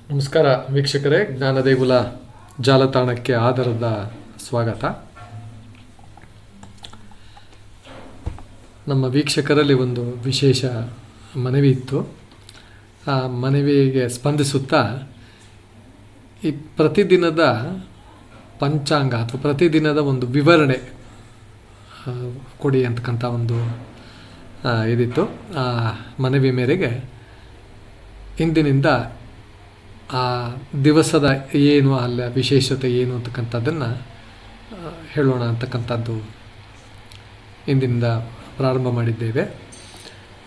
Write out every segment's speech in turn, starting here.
ನಮಸ್ಕಾರ ವೀಕ್ಷಕರೇ, ಜ್ಞಾನದೇಗುಲ ಜಾಲತಾಣಕ್ಕೆ ಆಧಾರದ ಸ್ವಾಗತ. ನಮ್ಮ ವೀಕ್ಷಕರಲ್ಲಿ ಒಂದು ವಿಶೇಷ ಮನವಿ ಇತ್ತು. ಆ ಮನವಿಗೆ ಸ್ಪಂದಿಸುತ್ತಾ ಈ ಪ್ರತಿದಿನದ ಪಂಚಾಂಗ ಅಥವಾ ಪ್ರತಿದಿನದ ಒಂದು ವಿವರಣೆ ಕೊಡಿ ಅಂತಕ್ಕಂಥ ಒಂದು ಇದಿತ್ತು. ಆ ಮನವಿ ಮೇರೆಗೆ ಇಂದಿನಿಂದ ಆ ದಿವಸದ ಏನು ಅಲ್ಲ ವಿಶೇಷತೆ ಏನು ಅಂತಕ್ಕಂಥದ್ದನ್ನು ಹೇಳೋಣ ಅಂತಕ್ಕಂಥದ್ದು ಇಂದಿನಿಂದ ಪ್ರಾರಂಭ ಮಾಡಿದ್ದೇವೆ.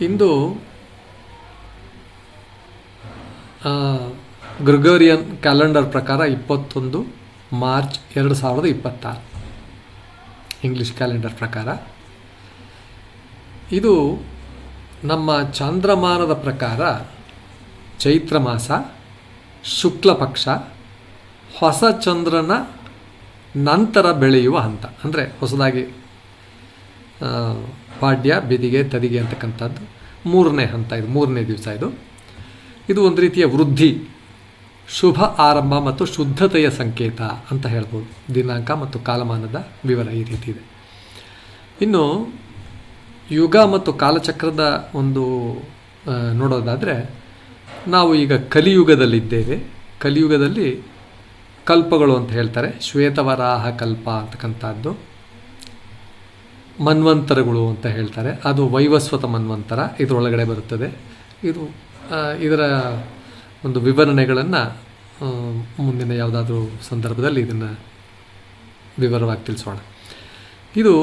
ಇಂದು ಗ್ರೆಗೋರಿಯನ್ ಕ್ಯಾಲೆಂಡರ್ ಪ್ರಕಾರ 21 ಮಾರ್ಚ್ 2026 ಇಂಗ್ಲೀಷ್ ಕ್ಯಾಲೆಂಡರ್ ಪ್ರಕಾರ. ಇದು ನಮ್ಮ ಚಾಂದ್ರಮಾನದ ಪ್ರಕಾರ ಚೈತ್ರ ಮಾಸ, ಶುಕ್ಲ ಪಕ್ಷ, ಹೊಸ ಚಂದ್ರನ ನಂತರ ಬೆಳೆಯುವ ಹಂತ. ಅಂದರೆ ಹೊಸದಾಗಿ ಪಾಡ್ಯ, ಬೆದಿಗೆ, ತದಿಗೆ ಅಂತಕ್ಕಂಥದ್ದು ಮೂರನೇ ಹಂತ. ಇದು ಮೂರನೇ ದಿವಸ. ಇದು ಒಂದು ರೀತಿಯ ವೃದ್ಧಿ, ಶುಭ ಆರಂಭ ಮತ್ತು ಶುದ್ಧತೆಯ ಸಂಕೇತ ಅಂತ ಹೇಳ್ಬೋದು. ದಿನಾಂಕ ಮತ್ತು ಕಾಲಮಾನದ ವಿವರ ಈ ರೀತಿ ಇದೆ. ಇನ್ನು ಯುಗ ಮತ್ತು ಕಾಲಚಕ್ರದ ಒಂದು ನೋಡೋದಾದರೆ, ನಾವು ಈಗ ಕಲಿಯುಗದಲ್ಲಿದ್ದೇವೆ. ಕಲಿಯುಗದಲ್ಲಿ ಕಲ್ಪಗಳು ಅಂತ ಹೇಳ್ತಾರೆ. ಶ್ವೇತವರಾಹ ಕಲ್ಪ ಅಂತಕ್ಕಂಥದ್ದು, ಮನ್ವಂತರಗಳು ಅಂತ ಹೇಳ್ತಾರೆ. ಅದು ವೈವಸ್ವತ ಮನ್ವಂತರ ಇದರೊಳಗಡೆ ಬರುತ್ತದೆ. ಇದರ ಒಂದು ವಿವರಣೆಗಳನ್ನು ಮುಂದಿನ ಯಾವುದಾದ್ರೂ ಸಂದರ್ಭದಲ್ಲಿ ಇದನ್ನು ವಿವರವಾಗಿ ತಿಳಿಸೋಣ. ಇದು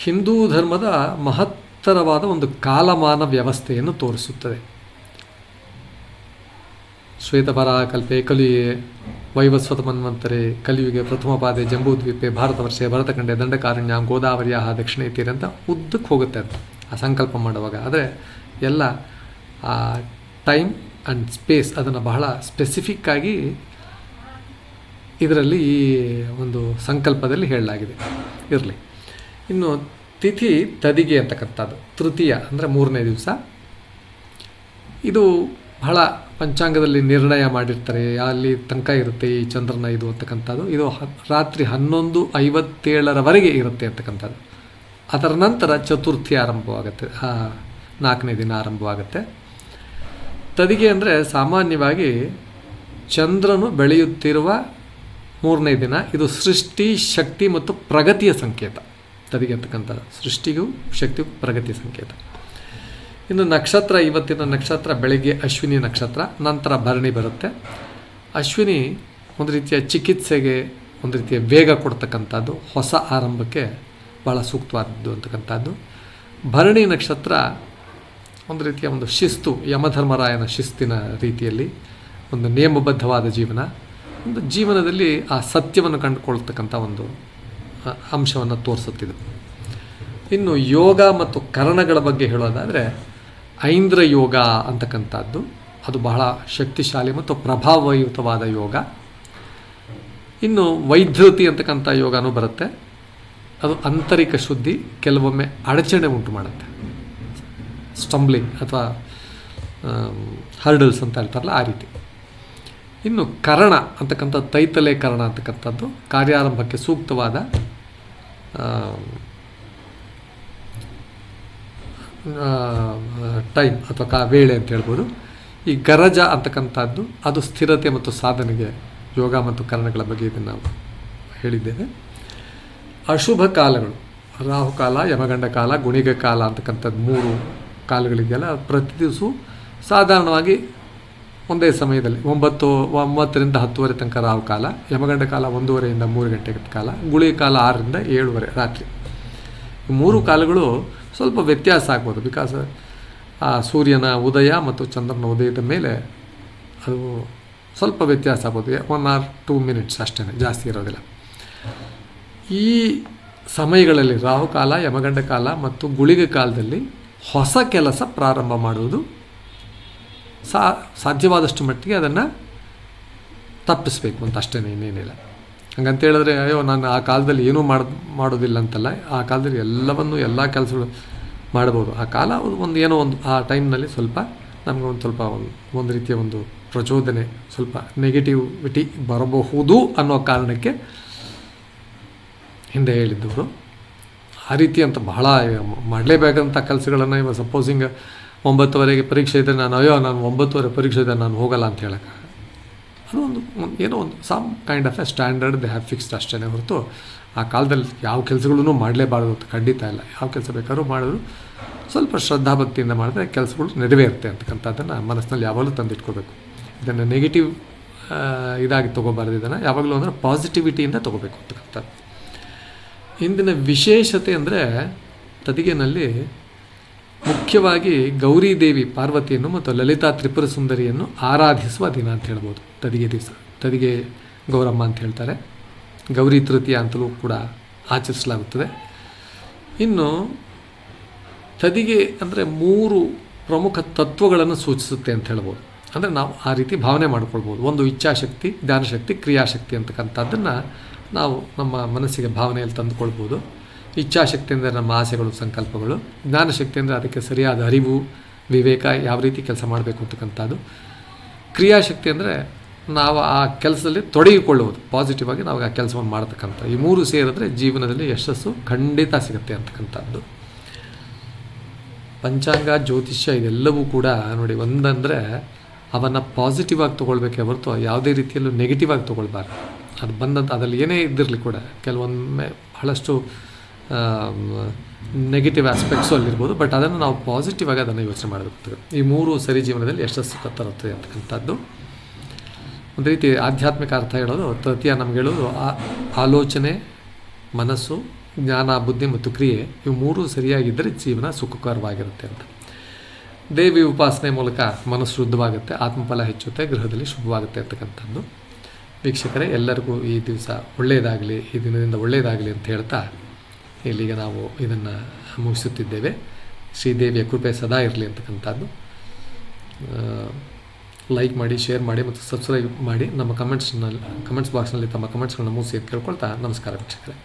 ಹಿಂದೂ ಧರ್ಮದ ಮಹತ್ತರವಾದ ಒಂದು ಕಾಲಮಾನ ವ್ಯವಸ್ಥೆಯನ್ನು ತೋರಿಸುತ್ತದೆ. ಶ್ವೇತವರಾಹ ಕಲ್ಪೆ, ಕಲಿಯೇ, ವೈವಸ್ವತ ಮನ್ವಂತರೆ, ಕಲಿಯುಗೆ, ಪ್ರಥಮ ಪಾದೆ, ಜಂಬೂದ್ವೀಪೆ, ಭಾರತವರ್ಷೆ, ಭರತಖಂಡೆ, ದಂಡಕಾರಣ್ಯ, ಗೋದಾವರಿಯ ದಕ್ಷಿಣ ತೀರ ಅಂತ ಉದ್ದಕ್ಕೆ ಹೋಗುತ್ತೆ ಅಂತ ಆ ಸಂಕಲ್ಪ ಮಾಡುವಾಗ. ಆದರೆ ಎಲ್ಲ ಆ ಟೈಮ್ ಆ್ಯಂಡ್ ಸ್ಪೇಸ್ ಅದನ್ನು ಬಹಳ ಸ್ಪೆಸಿಫಿಕ್ಕಾಗಿ ಇದರಲ್ಲಿ ಈ ಒಂದು ಸಂಕಲ್ಪದಲ್ಲಿ ಹೇಳಲಾಗಿದೆ. ಇರಲಿ. ಇನ್ನು ತಿಥಿ ತದಿಗೆ ಅಂತಕ್ಕಂಥದ್ದು ತೃತೀಯ ಅಂದರೆ ಮೂರನೇ ದಿವಸ. ಇದು ಬಹಳ ಪಂಚಾಂಗದಲ್ಲಿ ನಿರ್ಣಯ ಮಾಡಿರ್ತಾರೆ, ಅಲ್ಲಿ ತನಕ ಇರುತ್ತೆ ಈ ಚಂದ್ರನ ಇದು ಅಂತಕ್ಕಂಥದ್ದು. ಇದು ರಾತ್ರಿ 11:57 ಇರುತ್ತೆ ಅಂತಕ್ಕಂಥದ್ದು. ಅದರ ನಂತರ ಚತುರ್ಥಿ ಆರಂಭವಾಗುತ್ತೆ, 4ನೇ ದಿನ ಆರಂಭವಾಗುತ್ತೆ. ತದಿಗೆ ಅಂದರೆ ಸಾಮಾನ್ಯವಾಗಿ ಚಂದ್ರನು ಬೆಳೆಯುತ್ತಿರುವ 3ನೇ ದಿನ. ಇದು ಸೃಷ್ಟಿ, ಶಕ್ತಿ ಮತ್ತು ಪ್ರಗತಿಯ ಸಂಕೇತ. ತದಿಗೆ ಅಂತಕ್ಕಂಥದ್ದು ಸೃಷ್ಟಿಗೂ ಶಕ್ತಿಗೂ ಪ್ರಗತಿಯ ಸಂಕೇತ. ಇನ್ನು ನಕ್ಷತ್ರ, ಇವತ್ತಿನ ನಕ್ಷತ್ರ ಬೆಳಗ್ಗೆ ಅಶ್ವಿನಿ ನಕ್ಷತ್ರ, ನಂತರ ಭರಣಿ ಬರುತ್ತೆ. ಅಶ್ವಿನಿ ಒಂದು ರೀತಿಯ ಚಿಕಿತ್ಸೆಗೆ, ಒಂದು ರೀತಿಯ ವೇಗ ಕೊಡ್ತಕ್ಕಂಥದ್ದು, ಹೊಸ ಆರಂಭಕ್ಕೆ ಭಾಳ ಸೂಕ್ತವಾದದ್ದು ಅಂತಕ್ಕಂಥದ್ದು. ಭರಣಿ ನಕ್ಷತ್ರ ಒಂದು ರೀತಿಯ ಒಂದು ಶಿಸ್ತು, ಯಮಧರ್ಮರಾಯನ ಶಿಸ್ತಿನ ರೀತಿಯಲ್ಲಿ ಒಂದು ನಿಯಮಬದ್ಧವಾದ ಜೀವನ, ಒಂದು ಜೀವನದಲ್ಲಿ ಆ ಸತ್ಯವನ್ನು ಕಂಡುಕೊಳ್ತಕ್ಕಂಥ ಒಂದು ಅಂಶವನ್ನು ತೋರಿಸುತ್ತಿದೆ. ಇನ್ನು ಯೋಗ ಮತ್ತು ಕರಣಗಳ ಬಗ್ಗೆ ಹೇಳೋದಾದರೆ, ಐಂದ್ರ ಯೋಗ ಅಂತಕ್ಕಂಥದ್ದು ಅದು ಬಹಳ ಶಕ್ತಿಶಾಲಿ ಮತ್ತು ಪ್ರಭಾವಯುತವಾದ ಯೋಗ. ಇನ್ನು ವೈದ್ಯುತಿ ಅಂತಕ್ಕಂಥ ಯೋಗನೂ ಬರುತ್ತೆ. ಅದು ಆಂತರಿಕ ಶುದ್ಧಿ, ಕೆಲವೊಮ್ಮೆ ಅಡಚಣೆ ಉಂಟು ಮಾಡುತ್ತೆ, ಸ್ಟಂಬ್ಲಿಂಗ್ ಅಥವಾ ಹರ್ಡಲ್ಸ್ ಅಂತ ಹೇಳ್ತಾರಲ್ಲ ಆ ರೀತಿ. ಇನ್ನು ಕರಣ ಅಂತಕ್ಕಂಥ ತೈತಲೆ ಕರಣ ಅಂತಕ್ಕಂಥದ್ದು ಕಾರ್ಯಾರಂಭಕ್ಕೆ ಸೂಕ್ತವಾದ ಟೈಮ್ ಅಥವಾ ವೇಳೆ ಅಂತ ಹೇಳ್ಬೋದು. ಈ ಗರಜ ಅಂತಕ್ಕಂಥದ್ದು ಅದು ಸ್ಥಿರತೆ ಮತ್ತು ಸಾಧನೆಗೆ ಯೋಗ ಮತ್ತು ಕರಣಗಳ ಬಗ್ಗೆ ಇದನ್ನು ನಾವು ಹೇಳಿದ್ದೇವೆ. ಅಶುಭ ಕಾಲಗಳು, ರಾಹುಕಾಲ, ಯಮಗಂಡ ಕಾಲ, ಗುಣಿಗ ಕಾಲ ಅಂತಕ್ಕಂಥದ್ದು 3 ಕಾಲಗಳಿದೆಯಲ್ಲ, ಪ್ರತಿ ದಿವಸ ಸಾಧಾರಣವಾಗಿ ಒಂದೇ ಸಮಯದಲ್ಲಿ 9ರಿಂದ 10 ತನಕ ರಾಹುಕಾಲ, ಯಮಗಂಡ ಕಾಲ 1:30ರಿಂದ 3 ಗಂಟೆ ಕಾಲ, ಗುಳಿಗ ಕಾಲ 6ರಿಂದ 7 ರಾತ್ರಿ. ಈ 3 ಕಾಲಗಳು ಸ್ವಲ್ಪ ವ್ಯತ್ಯಾಸ ಆಗ್ಬೋದು. ಬಿಕಾಸ್ ಆ ಸೂರ್ಯನ ಉದಯ ಮತ್ತು ಚಂದ್ರನ ಉದಯದ ಮೇಲೆ ಅದು ಸ್ವಲ್ಪ ವ್ಯತ್ಯಾಸ ಆಗ್ಬೋದು. 1 or 2 minutes ಅಷ್ಟೇ, ಜಾಸ್ತಿ ಇರೋದಿಲ್ಲ. ಈ ಸಮಯಗಳಲ್ಲಿ ರಾಹುಕಾಲ, ಯಮಗಂಡ ಕಾಲ ಮತ್ತು ಗುಳಿಗ ಕಾಲದಲ್ಲಿ ಹೊಸ ಕೆಲಸ ಪ್ರಾರಂಭ ಮಾಡುವುದು ಸಾಧ್ಯವಾದಷ್ಟು ಮಟ್ಟಿಗೆ ಅದನ್ನು ತಪ್ಪಿಸಬೇಕು ಅಂತ ಅಷ್ಟೇ, ಇನ್ನೇನಿಲ್ಲ. ಹಂಗಂತ ಹೇಳಿದ್ರೆ ಅಯ್ಯೋ ನಾನು ಆ ಕಾಲದಲ್ಲಿ ಏನೂ ಮಾಡೋದಿಲ್ಲ ಅಂತಲ್ಲ. ಆ ಕಾಲದಲ್ಲಿ ಎಲ್ಲ ಕೆಲಸಗಳು ಮಾಡ್ಬೋದು. ಆ ಕಾಲ ಒಂದು ಏನೋ ಒಂದು ಆ ಟೈಮ್ನಲ್ಲಿ ಸ್ವಲ್ಪ ನಮಗೆ ಒಂದು ಸ್ವಲ್ಪ ಒಂದು ರೀತಿಯ ಒಂದು ಪ್ರಚೋದನೆ, ಸ್ವಲ್ಪ ನೆಗೆಟಿವಿಟಿ ಬರಬಹುದು ಅನ್ನೋ ಕಾರಣಕ್ಕೆ ಹಿಂದೆ ಹೇಳಿದ್ದವರು. ಆ ರೀತಿ ಅಂತ ಬಹಳ ಮಾಡಲೇಬೇಕಂತ ಕೆಲಸಗಳನ್ನು ಇವಾಗ ಸಪೋಸಿಂಗ್ 9:00ವರೆಗೆ ಪರೀಕ್ಷೆ ಇದ್ದರೆ ನಾನು 9:00ವರೆ ಪರೀಕ್ಷೆ ಇದೆ ನಾನು ಹೋಗಲ್ಲ ಅಂತ ಹೇಳೋಕ್ಕೆ, ಅದು ಏನೋ ಒಂದು some kind of a standard they have fixed ಅಷ್ಟೇ ಹೊರತು ಆ ಕಾಲದಲ್ಲಿ ಯಾವ ಕೆಲಸಗಳೂ ಮಾಡಲೇಬಾರ್ದು ಅಂತ ಖಂಡಿತ ಇಲ್ಲ. ಯಾವ ಕೆಲಸ ಬೇಕಾದ್ರೂ ಮಾಡಿದ್ರು ಸ್ವಲ್ಪ ಶ್ರದ್ಧಾಭಕ್ತಿಯಿಂದ ಮಾಡಿದ್ರೆ ಕೆಲಸಗಳು ನೆರವೇರುತ್ತೆ ಅಂತಕ್ಕಂಥದ್ದನ್ನು ಮನಸ್ಸಿನಲ್ಲಿ ಯಾವಾಗಲೂ ತಂದಿಟ್ಕೋಬೇಕು. ಇದನ್ನು ನೆಗೆಟಿವ್ ಇದಾಗಿ ತೊಗೋಬಾರ್ದು, ಇದನ್ನು ಯಾವಾಗಲೂ ಅಂದರೆ ಪಾಸಿಟಿವಿಟಿಯಿಂದ ತೊಗೋಬೇಕು ಅಂತಕ್ಕಂಥದ್ದು. ಇಂದಿನ ವಿಶೇಷತೆ ಅಂದರೆ ತದಿಗೆನಲ್ಲಿ ಮುಖ್ಯವಾಗಿ ಗೌರಿ ದೇವಿ ಪಾರ್ವತಿಯನ್ನು ಮತ್ತು ಲಲಿತಾ ತ್ರಿಪುರ ಸುಂದರಿಯನ್ನು ಆರಾಧಿಸುವ ದಿನ ಅಂತ ಹೇಳ್ಬೋದು. ತದಿಗೆ ದಿವಸ ತದಿಗೆ ಗೌರಮ್ಮ ಅಂತ ಹೇಳ್ತಾರೆ. ಗೌರಿ ತೃತೀಯ ಅಂತಲೂ ಕೂಡ ಆಚರಿಸಲಾಗುತ್ತದೆ. ಇನ್ನು ತದಿಗೆ ಅಂದರೆ 3 ಪ್ರಮುಖ ತತ್ವಗಳನ್ನು ಸೂಚಿಸುತ್ತೆ ಅಂತ ಹೇಳ್ಬೋದು. ಅಂದರೆ ನಾವು ಆ ರೀತಿ ಭಾವನೆ ಮಾಡ್ಕೊಳ್ಬೋದು. ಒಂದು ಇಚ್ಛಾಶಕ್ತಿ, ಜ್ಞಾನಶಕ್ತಿ, ಕ್ರಿಯಾಶಕ್ತಿ ಅಂತಕ್ಕಂಥದ್ದನ್ನು ನಾವು ನಮ್ಮ ಮನಸ್ಸಿಗೆ ಭಾವನೆಯಲ್ಲಿ ತಂದುಕೊಳ್ಬೋದು. ಇಚ್ಛಾಶಕ್ತಿ ಅಂದರೆ ನಮ್ಮ ಆಸೆಗಳು, ಸಂಕಲ್ಪಗಳು. ಜ್ಞಾನಶಕ್ತಿ ಅಂದರೆ ಅದಕ್ಕೆ ಸರಿಯಾದ ಅರಿವು, ವಿವೇಕ, ಯಾವ ರೀತಿ ಕೆಲಸ ಮಾಡಬೇಕು ಅಂತಕ್ಕಂಥದ್ದು. ಕ್ರಿಯಾಶಕ್ತಿ ಅಂದರೆ ನಾವು ಆ ಕೆಲಸದಲ್ಲಿ ತೊಡಗಿಕೊಳ್ಳುವುದು, ಪಾಸಿಟಿವ್ ಆಗಿ ನಾವು ಆ ಕೆಲಸವನ್ನು ಮಾಡ್ತಕ್ಕಂಥ. ಈ 3 ಸೇರಿದ್ರೆ ಜೀವನದಲ್ಲಿ ಯಶಸ್ಸು ಖಂಡಿತ ಸಿಗುತ್ತೆ ಅಂತಕ್ಕಂಥದ್ದು. ಪಂಚಾಂಗ, ಜ್ಯೋತಿಷ್ಯ ಇದೆಲ್ಲವೂ ಕೂಡ ನೋಡಿ, ಒಂದಂದರೆ ಅವನ್ನು ಪಾಸಿಟಿವ್ ಆಗಿ ತೊಗೊಳ್ಬೇಕೇ ಹೊರತು ಯಾವುದೇ ರೀತಿಯಲ್ಲೂ ನೆಗೆಟಿವ್ ಆಗಿ ತೊಗೊಳ್ಬಾರ್ದು. ಅದು ಬಂದಂಥ ಅದರಲ್ಲಿ ಏನೇ ಇದ್ದಿರಲಿ ಕೂಡ ಕೆಲವೊಮ್ಮೆ ಬಹಳಷ್ಟು ನೆಗೆಟಿವ್ ಆಸ್ಪೆಕ್ಟ್ಸು ಅಲ್ಲಿರ್ಬೋದು, ಬಟ್ ಅದನ್ನು ನಾವು ಪಾಸಿಟಿವ್ ಆಗಿ ಅದನ್ನು ಯೋಚನೆ ಮಾಡಬೇಕು. ಈ 3 ಸರಿ ಜೀವನದಲ್ಲಿ ಯಶಸ್ಸು ತರುತ್ತೆ ಅಂತಕ್ಕಂಥದ್ದು. ಒಂದು ರೀತಿ ಆಧ್ಯಾತ್ಮಿಕ ಅರ್ಥ ಹೇಳೋದು, ತೃತೀಯ ನಮ್ಗೆ ಹೇಳೋದು ಆಲೋಚನೆ, ಮನಸ್ಸು, ಜ್ಞಾನ, ಬುದ್ಧಿ ಮತ್ತು ಕ್ರಿಯೆ, ಇವು 3 ಸರಿಯಾಗಿದ್ದರೆ ಜೀವನ ಸುಖಕರವಾಗಿರುತ್ತೆ ಅಂತ. ದೇವಿ ಉಪಾಸನೆ ಮೂಲಕ ಮನಸ್ಸು ಶುದ್ಧವಾಗುತ್ತೆ, ಆತ್ಮಫಲ ಹೆಚ್ಚುತ್ತೆ, ಗೃಹದಲ್ಲಿ ಶುಭವಾಗುತ್ತೆ ಅಂತಕ್ಕಂಥದ್ದು. ವೀಕ್ಷಕರೇ, ಎಲ್ಲರಿಗೂ ಈ ದಿವಸ ಒಳ್ಳೆಯದಾಗಲಿ, ಈ ದಿನದಿಂದ ಒಳ್ಳೆಯದಾಗಲಿ ಅಂತ ಹೇಳ್ತಾ ಇಲ್ಲಿಗೆ ನಾವು ಇದನ್ನು ಮುಗಿಸುತ್ತಿದ್ದೇವೆ. ಶ್ರೀದೇವಿಯ ಕೃಪೆ ಸದಾ ಇರಲಿ ಅಂತಕ್ಕಂಥದ್ದು. ಲೈಕ್ ಮಾಡಿ, ಶೇರ್ ಮಾಡಿ ಮತ್ತು ಸಬ್ಸ್ಕ್ರೈಬ್ ಮಾಡಿ. ನಮ್ಮ ಕಮೆಂಟ್ಸ್ ಬಾಕ್ಸ್ನಲ್ಲಿ ತಮ್ಮ ಕಮೆಂಟ್ಸ್ಗಳನ್ನ ಮೂಸಿ ಅಂತ ಕೇಳ್ಕೊಳ್ತಾ ನಮಸ್ಕಾರ ವೀಕ್ಷಕರೇ.